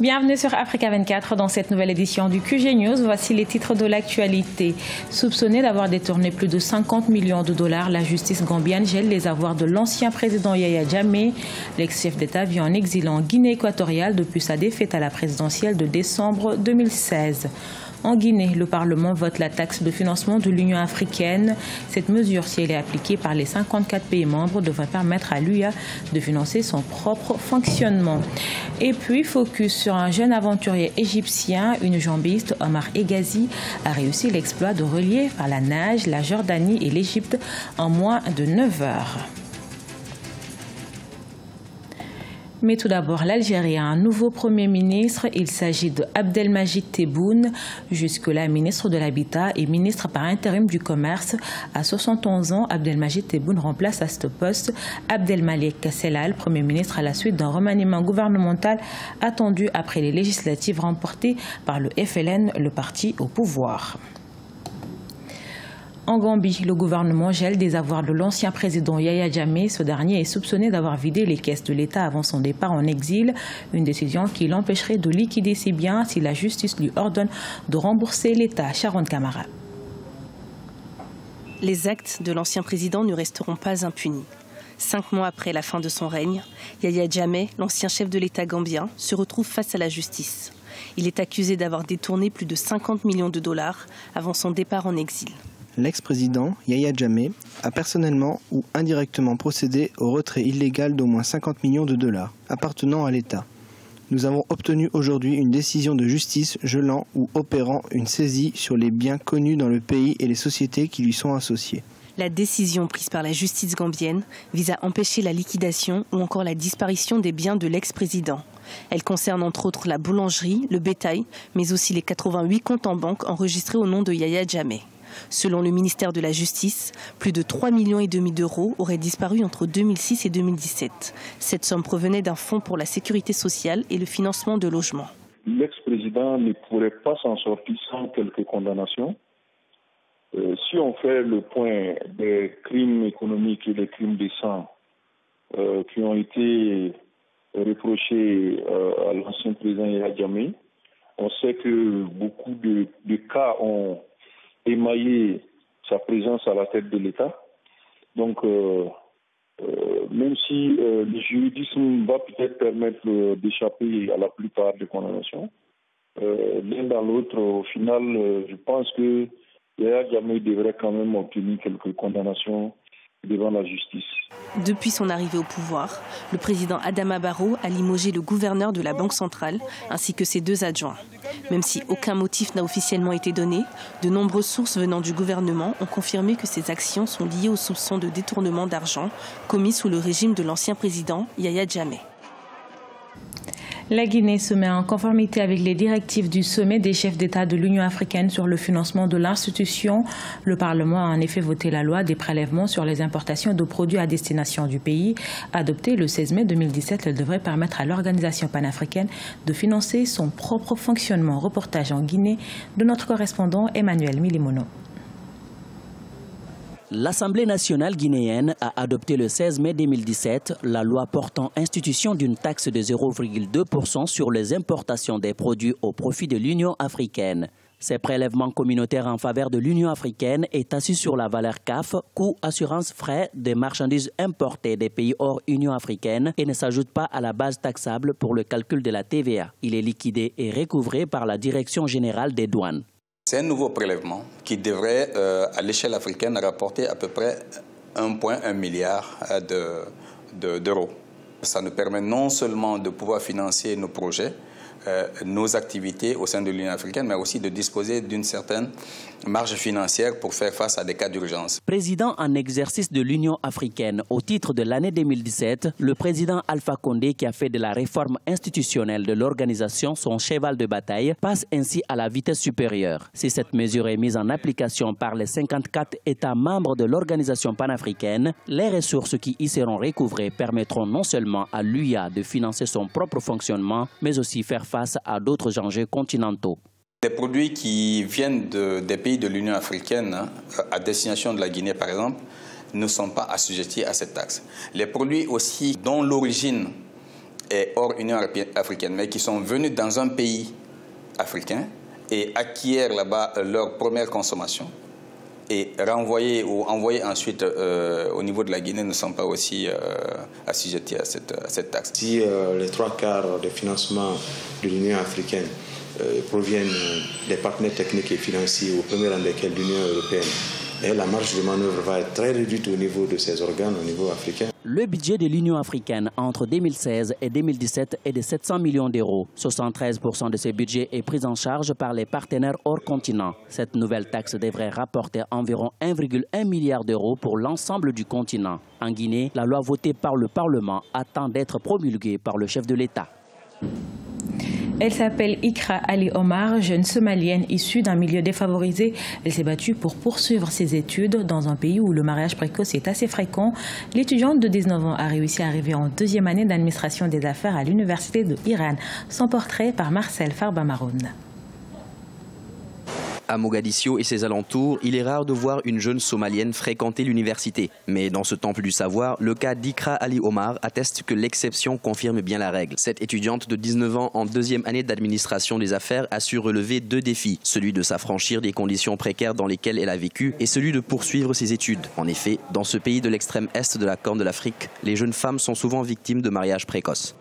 Bienvenue sur Africa 24 dans cette nouvelle édition du QG News. Voici les titres de l'actualité. Soupçonné d'avoir détourné plus de 50 millions de dollars, la justice gambienne gèle les avoirs de l'ancien président Yaya Jammeh. L'ex-chef d'État vit en exil en Guinée équatoriale depuis sa défaite à la présidentielle de décembre 2016. En Guinée, le Parlement vote la taxe de financement de l'Union africaine. Cette mesure, si elle est appliquée par les 54 pays membres, devrait permettre à l'UA de financer son propre fonctionnement. Et puis, focus sur un jeune aventurier égyptien, une jambiste, Omar Egazi, a réussi l'exploit de relier par la nage la Jordanie et l'Égypte en moins de 9 heures. Mais tout d'abord, l'Algérie a un nouveau Premier ministre. Il s'agit de Abdelmajid Tebboune, jusque-là ministre de l'Habitat et ministre par intérim du Commerce. À 71 ans, Abdelmajid Tebboune remplace à ce poste Abdelmalek Sellal, Premier ministre à la suite d'un remaniement gouvernemental attendu après les législatives remportées par le FLN, le parti au pouvoir. En Gambie, le gouvernement gèle des avoirs de l'ancien président Yaya Jammeh. Ce dernier est soupçonné d'avoir vidé les caisses de l'État avant son départ en exil. Une décision qui l'empêcherait de liquider ses biens si la justice lui ordonne de rembourser l'État. Sharon Kamara. Les actes de l'ancien président ne resteront pas impunis. 5 mois après la fin de son règne, Yaya Jammeh, l'ancien chef de l'État gambien, se retrouve face à la justice. Il est accusé d'avoir détourné plus de 50 millions de dollars avant son départ en exil. L'ex-président Yaya Jammeh a personnellement ou indirectement procédé au retrait illégal d'au moins 50 millions de dollars appartenant à l'État. Nous avons obtenu aujourd'hui une décision de justice gelant ou opérant une saisie sur les biens connus dans le pays et les sociétés qui lui sont associées. La décision prise par la justice gambienne vise à empêcher la liquidation ou encore la disparition des biens de l'ex-président. Elle concerne entre autres la boulangerie, le bétail, mais aussi les 88 comptes en banque enregistrés au nom de Yaya Jammeh. Selon le ministère de la Justice, plus de 3,5 millions d'euros auraient disparu entre 2006 et 2017. Cette somme provenait d'un fonds pour la sécurité sociale et le financement de logements. L'ex-président ne pourrait pas s'en sortir sans quelques condamnations. Si on fait le point des crimes économiques et des crimes de sang qui ont été reprochés à l'ancien président Yaya Jammeh, on sait que beaucoup de cas ont émaillé sa présence à la tête de l'État. Donc, même si le juridisme va peut-être permettre d'échapper à la plupart des condamnations, l'un dans l'autre, au final, je pense que Yaya Jammeh devrait quand même obtenir quelques condamnations devant la justice. Depuis son arrivée au pouvoir, le président Adama Barrow a limogé le gouverneur de la Banque centrale ainsi que ses 2 adjoints. Même si aucun motif n'a officiellement été donné, de nombreuses sources venant du gouvernement ont confirmé que ces actions sont liées aux soupçons de détournement d'argent commis sous le régime de l'ancien président Yaya Jammeh. La Guinée se met en conformité avec les directives du sommet des chefs d'État de l'Union africaine sur le financement de l'institution. Le Parlement a en effet voté la loi des prélèvements sur les importations de produits à destination du pays. Adoptée le 16 mai 2017, elle devrait permettre à l'organisation panafricaine de financer son propre fonctionnement. Reportage en Guinée de notre correspondant Emmanuel Milimono. L'Assemblée nationale guinéenne a adopté le 16 mai 2017 la loi portant institution d'une taxe de 0,2% sur les importations des produits au profit de l'Union africaine. Ces prélèvements communautaires en faveur de l'Union africaine est assis sur la valeur CAF, coût, assurance, frais des marchandises importées des pays hors Union africaine et ne s'ajoute pas à la base taxable pour le calcul de la TVA. Il est liquidé et recouvré par la Direction générale des douanes. C'est un nouveau prélèvement qui devrait, à l'échelle africaine, rapporter à peu près 1,1 milliard d'euros. Ça nous permet non seulement de pouvoir financer nos projets, nos activités au sein de l'Union africaine, mais aussi de disposer d'une certaine marge financière pour faire face à des cas d'urgence. Président en exercice de l'Union africaine au titre de l'année 2017, le président Alpha Condé, qui a fait de la réforme institutionnelle de l'organisation son cheval de bataille, passe ainsi à la vitesse supérieure. Si cette mesure est mise en application par les 54 États membres de l'organisation panafricaine, les ressources qui y seront recouvrées permettront non seulement à l'UA de financer son propre fonctionnement, mais aussi faire face à d'autres enjeux continentaux. Les produits qui viennent des pays de l'Union africaine, à destination de la Guinée par exemple, ne sont pas assujettis à cette taxe. Les produits aussi dont l'origine est hors Union africaine, mais qui sont venus dans un pays africain et acquièrent là-bas leur première consommation et renvoyer ou envoyer ensuite au niveau de la Guinée ne sont pas aussi assujettis à cette taxe. Si les 3/4 des financements de l'Union africaine proviennent des partenaires techniques et financiers, au premier rang desquels l'Union européenne, et la marge de manœuvre va être très réduite au niveau de ces organes, au niveau africain. Le budget de l'Union africaine entre 2016 et 2017 est de 700 millions d'euros. 73% de ce budget est pris en charge par les partenaires hors continent. Cette nouvelle taxe devrait rapporter environ 1,1 milliard d'euros pour l'ensemble du continent. En Guinée, la loi votée par le Parlement attend d'être promulguée par le chef de l'État. Elle s'appelle Ikra Ali Omar, jeune somalienne issue d'un milieu défavorisé. Elle s'est battue pour poursuivre ses études dans un pays où le mariage précoce est assez fréquent. L'étudiante de 19 ans a réussi à arriver en deuxième année d'administration des affaires à l'université de Iran. Son portrait par Marcel Farbamaroun. À Mogadiscio et ses alentours, il est rare de voir une jeune somalienne fréquenter l'université. Mais dans ce temple du savoir, le cas d'Ikra Ali Omar atteste que l'exception confirme bien la règle. Cette étudiante de 19 ans en deuxième année d'administration des affaires a su relever 2 défis. Celui de s'affranchir des conditions précaires dans lesquelles elle a vécu et celui de poursuivre ses études. En effet, dans ce pays de l'extrême est de la Corne de l'Afrique, les jeunes femmes sont souvent victimes de mariages précoces.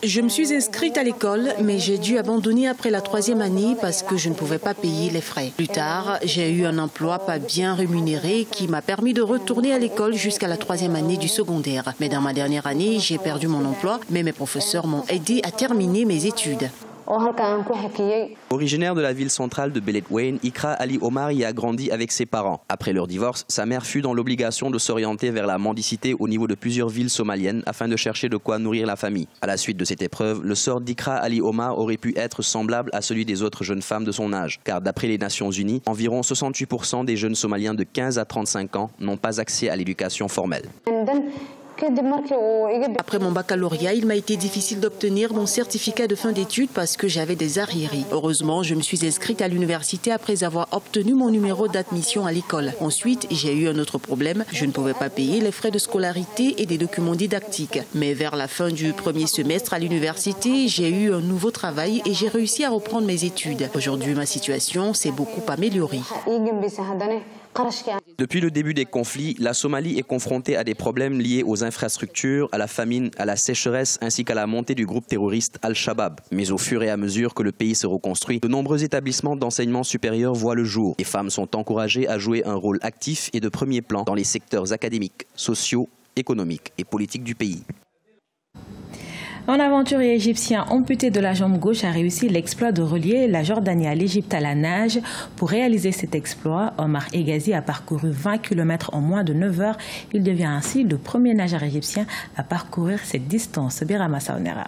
Je me suis inscrite à l'école, mais j'ai dû abandonner après la 3e année parce que je ne pouvais pas payer les frais. Plus tard, j'ai eu un emploi pas bien rémunéré qui m'a permis de retourner à l'école jusqu'à la 3e année du secondaire. Mais dans ma dernière année, j'ai perdu mon emploi, mais mes professeurs m'ont aidé à terminer mes études. Originaire de la ville centrale de Beledweyne, Ikra Ali Omar y a grandi avec ses parents. Après leur divorce, sa mère fut dans l'obligation de s'orienter vers la mendicité au niveau de plusieurs villes somaliennes afin de chercher de quoi nourrir la famille. À la suite de cette épreuve, le sort d'Ikra Ali Omar aurait pu être semblable à celui des autres jeunes femmes de son âge. Car d'après les Nations Unies, environ 68% des jeunes somaliens de 15 à 35 ans n'ont pas accès à l'éducation formelle. Après mon baccalauréat, il m'a été difficile d'obtenir mon certificat de fin d'études parce que j'avais des arriérés. Heureusement, je me suis inscrite à l'université après avoir obtenu mon numéro d'admission à l'école. Ensuite, j'ai eu un autre problème. Je ne pouvais pas payer les frais de scolarité et des documents didactiques. Mais vers la fin du premier semestre à l'université, j'ai eu un nouveau travail et j'ai réussi à reprendre mes études. Aujourd'hui, ma situation s'est beaucoup améliorée. Depuis le début des conflits, la Somalie est confrontée à des problèmes liés aux infrastructures, à la famine, à la sécheresse ainsi qu'à la montée du groupe terroriste Al-Shabaab. Mais au fur et à mesure que le pays se reconstruit, de nombreux établissements d'enseignement supérieur voient le jour. Les femmes sont encouragées à jouer un rôle actif et de premier plan dans les secteurs académiques, sociaux, économiques et politiques du pays. Un aventurier égyptien amputé de la jambe gauche a réussi l'exploit de relier la Jordanie à l'Égypte à la nage. Pour réaliser cet exploit, Omar Hegazi a parcouru 20 km en moins de 9 heures. Il devient ainsi le premier nageur égyptien à parcourir cette distance. Birama Saonera.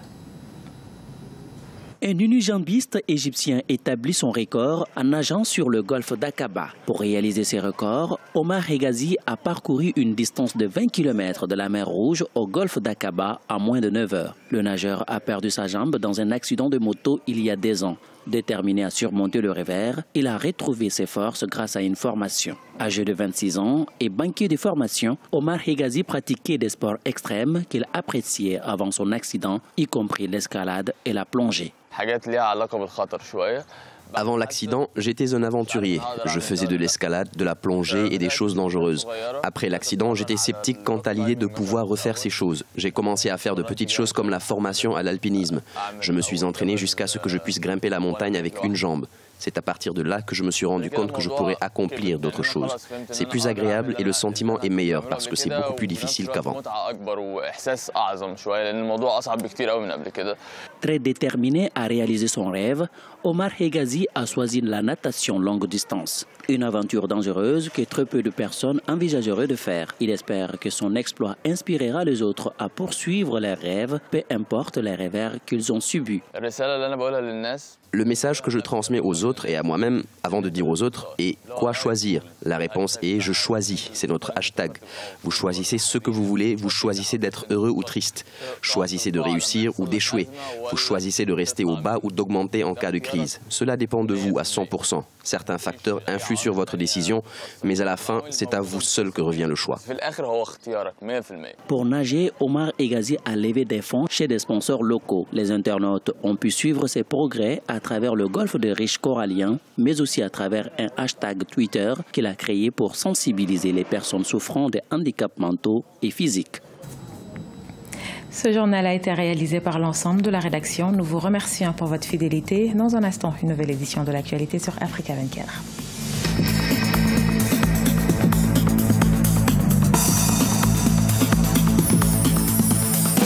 Un unijambiste égyptien établit son record en nageant sur le golfe d'Aqaba. Pour réaliser ses records, Omar Hegazi a parcouru une distance de 20 km de la mer Rouge au golfe d'Aqaba en moins de 9 heures. Le nageur a perdu sa jambe dans un accident de moto il y a 10 ans. Déterminé à surmonter le revers, il a retrouvé ses forces grâce à une formation. Âgé de 26 ans et banquier de formation, Omar Hegazi pratiquait des sports extrêmes qu'il appréciait avant son accident, y compris l'escalade et la plongée. Avant l'accident, j'étais un aventurier. Je faisais de l'escalade, de la plongée et des choses dangereuses. Après l'accident, j'étais sceptique quant à l'idée de pouvoir refaire ces choses. J'ai commencé à faire de petites choses comme la formation à l'alpinisme. Je me suis entraîné jusqu'à ce que je puisse grimper la montagne avec une jambe. C'est à partir de là que je me suis rendu compte que je pourrais accomplir d'autres choses. C'est plus agréable et le sentiment est meilleur parce que c'est beaucoup plus difficile qu'avant. Très déterminé à réaliser son rêve, Omar Hegazi a choisi la natation longue distance. Une aventure dangereuse que très peu de personnes envisageraient de faire. Il espère que son exploit inspirera les autres à poursuivre leurs rêves, peu importe les revers qu'ils ont subis. Le message que je transmets aux autres et à moi-même, avant de dire aux autres, est quoi choisir? La réponse est je choisis, c'est notre hashtag. Vous choisissez ce que vous voulez, vous choisissez d'être heureux ou triste. Choisissez de réussir ou d'échouer. Vous choisissez de rester au bas ou d'augmenter en cas de crise. Cela dépend de vous à 100%. Certains facteurs influent sur votre décision, mais à la fin, c'est à vous seul que revient le choix. Pour nager, Omar Egazi a levé des fonds chez des sponsors locaux. Les internautes ont pu suivre ses progrès à travers le golfe des riches coralliens, mais aussi à travers un hashtag Twitter qu'il a créé pour sensibiliser les personnes souffrant de handicaps mentaux et physiques. Ce journal a été réalisé par l'ensemble de la rédaction. Nous vous remercions pour votre fidélité. Dans un instant, une nouvelle édition de l'actualité sur Africa 24.